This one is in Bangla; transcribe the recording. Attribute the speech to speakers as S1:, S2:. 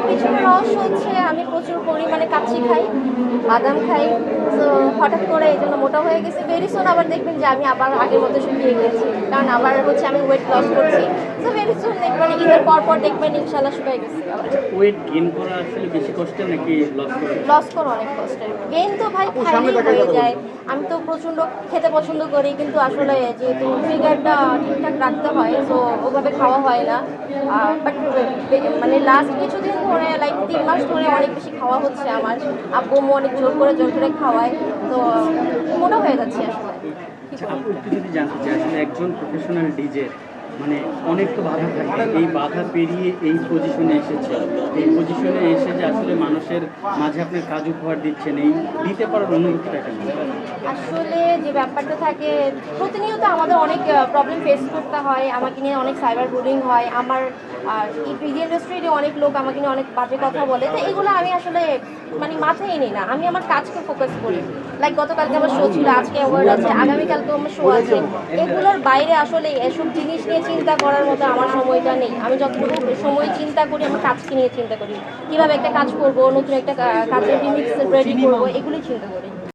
S1: পিছনে রহস্য হচ্ছে আমি প্রচুর পরিমাণে কাচ্চি খাই, বাদাম খাই। তো হঠাৎ করে এই জন্য মোটা হয়ে গেছি। ভেরি সুন আবার দেখবেন যে আমি আবার আগের মতো শুকিয়ে গেছি, কারণ আবার হচ্ছে আমি ওয়েট লস করছি। তো ভেরি সুন দেখবেন ঈদের পর দেখবেন ইনশাল্লাহ শুকিয়ে গেছি আবার।
S2: আচ্ছা, ওয়েট গেইন করা আসলে বেশি কষ্টের নাকি লস করা?
S1: লস করো অনেক কষ্টের, গেইন তো ভাই খাইলেই হয়ে যায়। আমি তো প্রচণ্ড খেতে পছন্দ করি, কিন্তু আসলে যেহেতু ফিগারটা ঠিকঠাক রাখতে হয় তো ওভাবে খাওয়া হয় না। বাট মানে লাস্ট কিছুদিন ধরে লাইক 3 মাস ধরে অনেক বেশি খাওয়া হচ্ছে আমার। আব্বু আম্মু অনেক জোর করে খাওয়ায়, তো মোটা হয়ে যাচ্ছে আসলে।
S2: আচ্ছা, আপু একটু যদি জানতে চাই, আসলে একজন প্রফেশনাল ডিজে মানে অনেক তো বাধা থাকে, এই বাধা পেরিয়ে এই পজিশনে এসেছে, এই পজিশনে এসে যে আসলে মানুষের মাঝে আপনার কাজ উপহার দিচ্ছেন, এই দিতে পারার অনুভূতিটা কেমন?
S1: আসলে যে ব্যাপারটা থাকে, প্রতিনিয়ত আমাদের অনেক প্রবলেম ফেস করতে হয়। আমাকে নিয়ে অনেক সাইবার বুলিং হয় আমার। আর এই মিডিয়া ইন্ডাস্ট্রিতে অনেক লোক আমাকে নিয়ে অনেক বাজে কথা বলে, তো এগুলো আমি আসলে মানে মাথায় নিই না। আমি আমার কাজকে ফোকাস করি। লাইক গতকালকে আমার শো ছিল, আজকে অ্যাওয়ার্ড আছে, আগামীকালকে আমার শো আছে। এগুলোর বাইরে আসলে এসব জিনিস নিয়ে চিন্তা করার মতো আমার সময়টা নেই। আমি যতটুকু সময় চিন্তা করি আমার কাজকে নিয়ে চিন্তা করি, কীভাবে একটা কাজ করব, নতুন একটা কাজের রিমিক্স রেডি করবো, এগুলোই চিন্তা করি।